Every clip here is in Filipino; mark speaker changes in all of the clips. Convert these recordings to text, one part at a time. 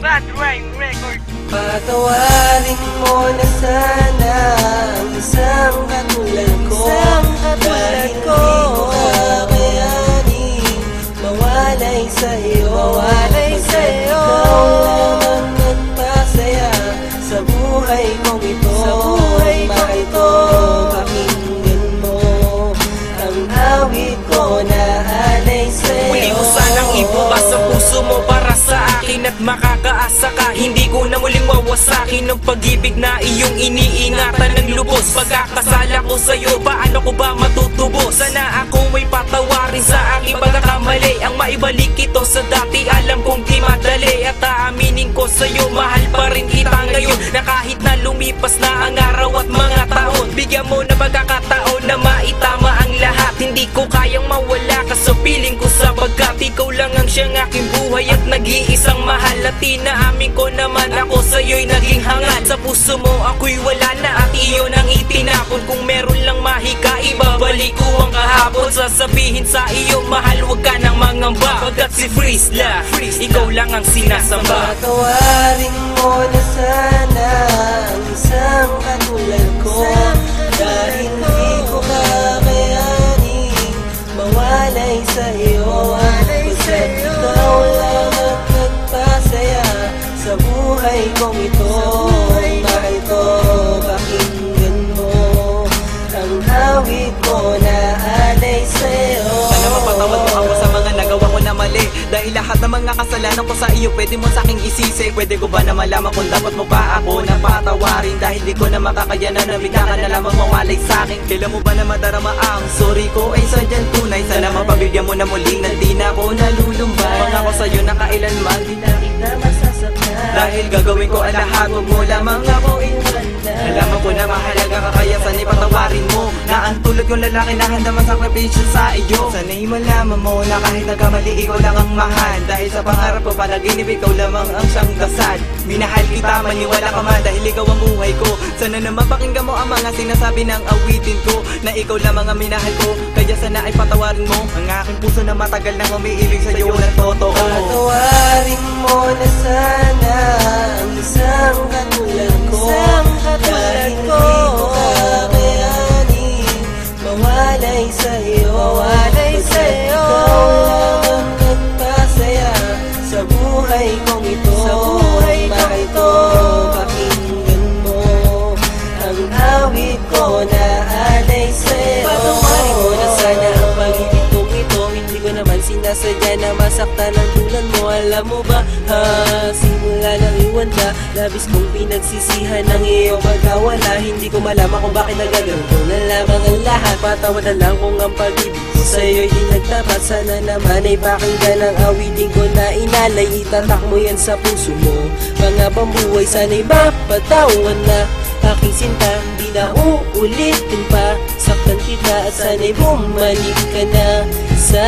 Speaker 1: Bad Rhyme Records.
Speaker 2: Patawarin mo na sana ang isang katulad ko, dahil di ko kakayanin mawalay sa'yo. Ikaw lamang nagpasaya sa buhay kong ito. Mahal ko, pakinggan mo ang awit ko na alay sa'yo.
Speaker 3: Muli ko sanang ibubas sa puso mo para sa akin at makakaasa ka. Hindi ko na muling wawasakin ang pag-ibig na iyong iniingatan ng lubos. Pagkakasala ko sa'yo, paano ko ba matutubos? Sana ako may patawarin sa aking pagkakamali. Ang maibalik ito sa dati, alam kong di madali. At aaminin ko sa'yo, mahal pa rin kita ngayon, na kahit na lumipas na ang araw at mga taon, bigyan mo na pagkakataon na maitama ang lahat. Hindi ko kayang mawala ka sa piling ko, sapagkat ikaw lang ang siyang aking buhay at nag-iisang mahal. At inaamin ko naman ako sa'yo'y naging hangal. Sa puso mo ako'y wala na at iyon ang itinapon. Kung meron lang mahika, ibabalik ko ang kahapon. Sasabihin sa iyo, mahal, huwag ka nang mangamba, pagkat si Frizla, ikaw lang ang sinasamba.
Speaker 2: Patawarin mo na sana ang isang katulad ko, dahil di ko kakayanin mawalay sa'yo. Pagkat ikaw lang ang nagpasaya sa buhay kong ito. Mahal ko, pakinggan mo ang awit ko na alay sa'yo.
Speaker 4: Sana mapatawad mo ako sa mga nagawa ko na mali, dahil lahat ng mga kasalanan ko sa iyo pwede mo sa aking isisi. Pwede ko ba na malaman kung dapat mo ba ako napatawarin, dahil di ko na makakayanan na bigla ka na lamang mawalay sa'kin. Kailan mo ba na madarama ang sorry ko ay sadyang tunay? Sana mapabigyan mo na muling na di na ako nalulumbay. Pangako sa'yo na kailanman di na kita masasaktan, dahil gagawin ko ang lahat, huwag mo lamang ako iwan. Alam ko na mahalaga ka, kaya sana'y patawarin mo na ang tulad kong lalaki na handa masakripisyo sa iyo. Sana'y malaman mo na kahit nagkamali ikaw lang ang mahal, dahil sa pangarap ko panaginip ikaw lamang ang siyang dasal. Minahal kita, maniwala ka man, dahil ikaw ang buhay ko. Sana naman pakinggan mo ang mga sinasabi ng awitin ko, na ikaw lamang ang minahal ko. Kaya sana ay patawarin mo ang aking puso na matagal nang umiiling sa iyo ng totoo.
Speaker 2: Patawarin mo na sana ang isang katulad ko, dahil di ko kakayanin mawalay sa'yo. Ikaw lang ang nagpasaya sa buhay kong ito. Mahal ko, pakinggan mo ang awit ko na alay sa'yo. Patawarin mo na sana ang pag-ibig kong ito, hindi ko naman sinasadya na masaktan ang tulad mo. Alam mo ba, simula nang iwan ka, labis kong pinagsisihan ng iyong pagkawala. Hindi ko malaman kung bakit nagagawin ko na lamang ang lahat. Patawad na lang kung ang pag-ibig ko sa'yo'y di nagtapat. Sana naman ay pakinggan ang awitin ko na inalay. Itatak mo yan sa puso mo, mga pambuhay. Sana'y mapatawan na aking sinta, di na uulitin pa. Saktan kita at sana'y bumalik ka na sa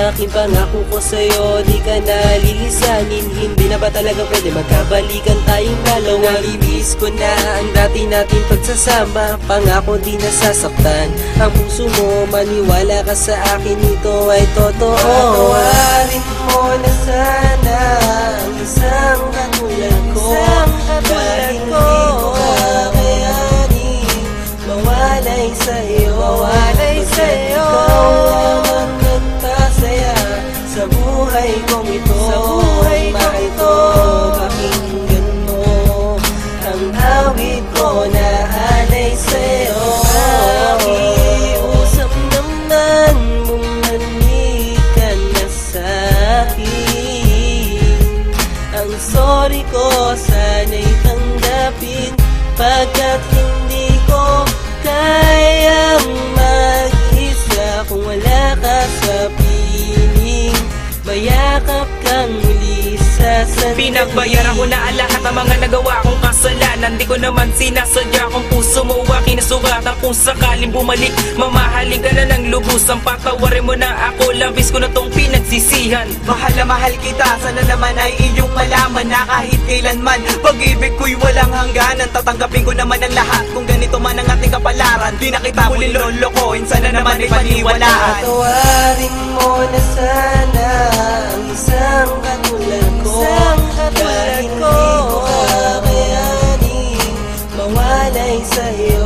Speaker 2: akin. Pangako ko sa'yo, di ka na lilisanin. Hindi na ba talaga pwede magkabalikan tayong dalawa? Nalibis ko na ang dati natin pagsasama. Pangako di nasasaktan ang puso mo, maniwala ka sa akin, ito ay totoo. Patawarin mo na sana ang isang katulad ko, dahil di ko kakayanin mawalay sa'yo. Ikaw lang ang nagpasaya sa buhay kong ito. Mahal ko, pakinggan mo ang awit ko na alay sa'yo. Pakiusap naman mong nandika na sa'kin. Ang sorry ko sana'y tanggapin, pagkat hindi ko kayang mag-isa kung wala ka sa piling. Mayakap kang muli sa sandali.
Speaker 3: Pinagbayaran ko na ang lahat ng mga nagawa kong kasalanan. Di ko naman sinasadya kung puso mo aking nasugatan. Kung sakaling bumalik, mamahalin ka na ng lubos. Ang patawarin mo na ako, labis ko na tong pinagsisihan.
Speaker 4: Mahal na mahal kita, sana naman ay iyong malaman na kahit kailanman pag-ibig ko'y walang hangganan. Tatanggapin ko naman ang lahat kung ganito man ang ating kapalaran. Di na kita muli lolokohin, sana naman ay paniwalaan.
Speaker 2: Patawarin mo na sana ang isang katulad ko, katulad ko kakayanin mawalay sa'yo.